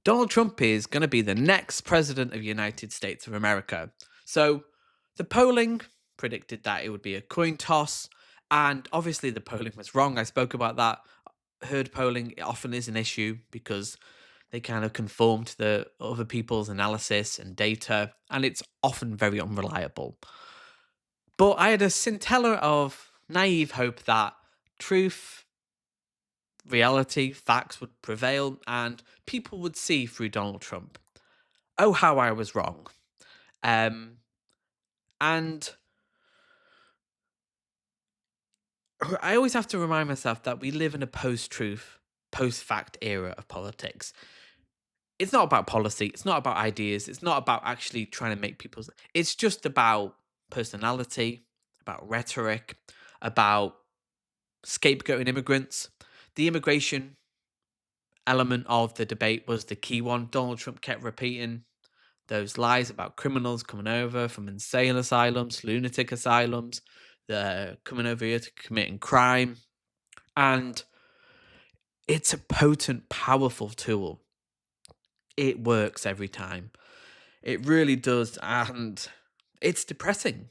Donald Trump is going to be the next president of the United States of America. So the polling predicted that it would be a coin toss, and obviously the polling was wrong. I spoke about that. Herd polling often is an issue because they kind of conform to the other people's analysis and data, and it's often very unreliable. But I had a scintilla of naive hope that truth, reality, facts would prevail, and people would see through Donald Trump. Oh, how I was wrong. Um, and I always have to remind myself that we live in a post-truth, post-fact era of politics. It's not about policy. It's not about ideas. It's not about actually trying to make people. It's just about personality, about rhetoric, about scapegoating immigrants. The immigration element of the debate was the key one. Donald Trump kept repeating those lies about criminals coming over from insane asylums, lunatic asylums, they're coming over here to committing crime. And it's a potent, powerful tool. It works every time. It really does. And it's depressing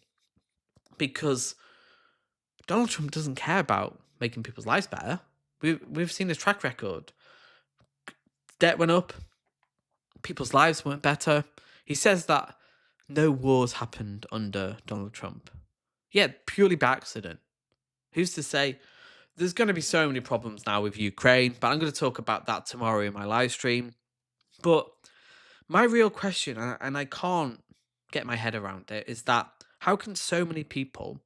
because Donald Trump doesn't care about making people's lives better. We've seen his track record. Debt went up. People's lives weren't better. He says that no wars happened under Donald Trump. Yeah, purely by accident. Who's to say? There's going to be so many problems now with Ukraine, but I'm going to talk about that tomorrow in my live stream. But my real question, and I can't get my head around it, is that how can so many people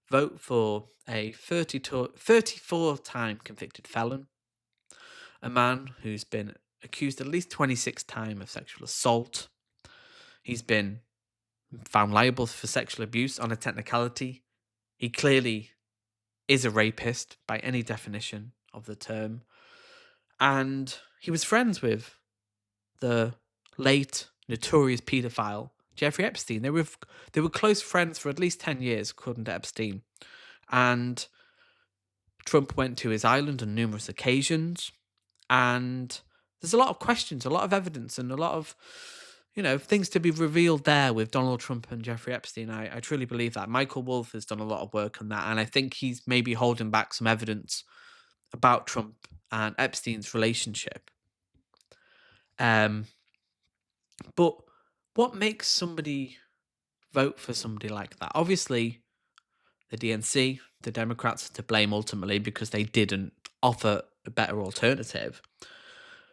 vote for a 34-time convicted felon, a man who's been accused at least 26 times of sexual assault? He's been found liable for sexual abuse on a technicality. He clearly is a rapist by any definition of the term. And he was friends with the late notorious paedophile Jeffrey Epstein. They were close friends for at least 10 years, according to Epstein. And Trump went to his island on numerous occasions. And there's a lot of questions, a lot of evidence, and a lot of things to be revealed there with Donald Trump and Jeffrey Epstein. I truly believe that. Michael Wolff has done a lot of work on that, and I think he's maybe holding back some evidence about Trump and Epstein's relationship. But what makes somebody vote for somebody like that? Obviously, the DNC, the Democrats, are to blame ultimately because they didn't offer a better alternative.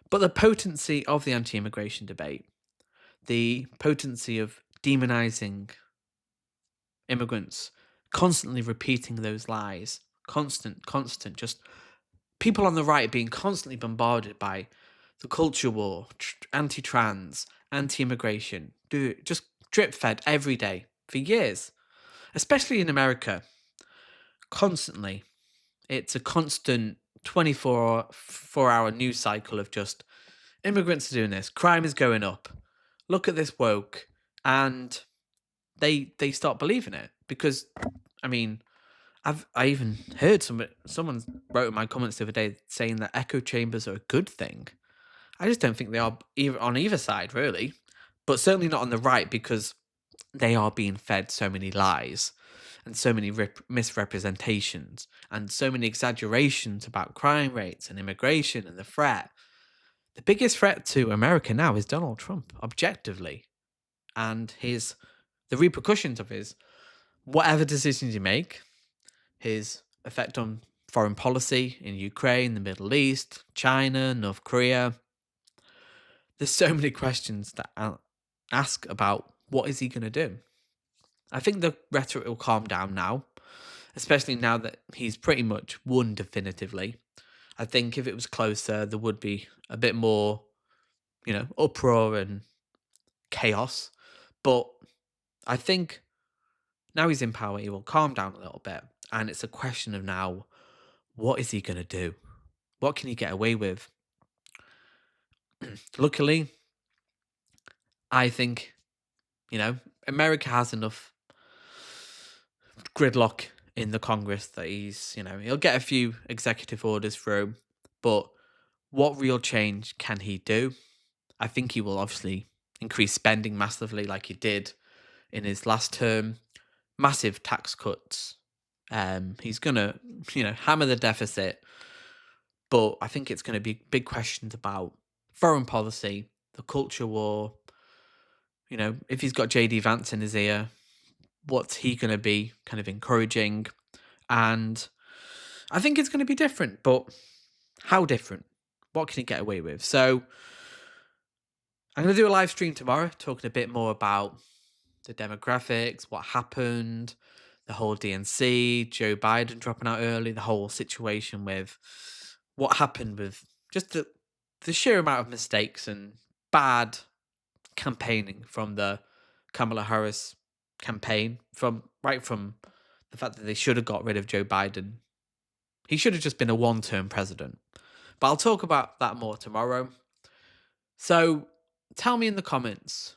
But the potency of the anti-immigration debate, the potency of demonizing immigrants, constantly repeating those lies, constant, just people on the right being constantly bombarded by the culture war, anti-trans, anti-immigration, just drip-fed every day for years, especially in America, constantly. It's a constant 24-hour news cycle of just immigrants are doing this, crime is going up, look at this woke, and they start believing it because, I mean, I even heard someone wrote in my comments the other day saying that echo chambers are a good thing. I just don't think they are on either side, really, but certainly not on the right because they are being fed so many lies and so many misrepresentations and so many exaggerations about crime rates and immigration and the threat. The biggest threat to America now is Donald Trump, objectively, and the repercussions of his whatever decisions you make, his effect on foreign policy in Ukraine, the Middle East, China, North Korea. There's so many questions to ask about what is he going to do. I think the rhetoric will calm down now, especially now that he's pretty much won definitively. I think if it was closer, there would be a bit more, uproar and chaos. But I think now he's in power, he will calm down a little bit. And it's a question of now, what is he going to do? What can he get away with? Luckily, I think, America has enough gridlock in the Congress that he'll get a few executive orders through, but what real change can he do? I think he will obviously increase spending massively like he did in his last term. Massive tax cuts. He's going to, hammer the deficit. But I think it's going to be big questions about foreign policy, the culture war. If he's got JD Vance in his ear, what's he going to be kind of encouraging? And I think it's going to be different, but how different? What can he get away with? So I'm going to do a live stream tomorrow talking a bit more about the demographics, what happened, the whole DNC, Joe Biden dropping out early, the whole situation with what happened with just the sheer amount of mistakes and bad campaigning from the Kamala Harris campaign, from the fact that they should have got rid of Joe Biden. He should have just been a one-term president. But I'll talk about that more tomorrow. So tell me in the comments,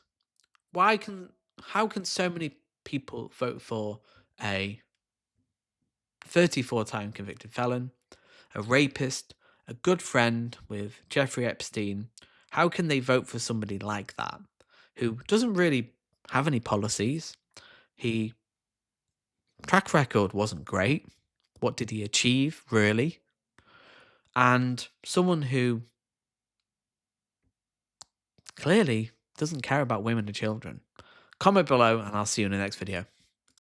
how can so many people vote for a 34-time convicted felon, a rapist, a good friend with Jeffrey Epstein? How can they vote for somebody like that who doesn't really have any policies? Track record wasn't great. What did he achieve, really? And someone who clearly doesn't care about women and children. Comment below and I'll see you in the next video.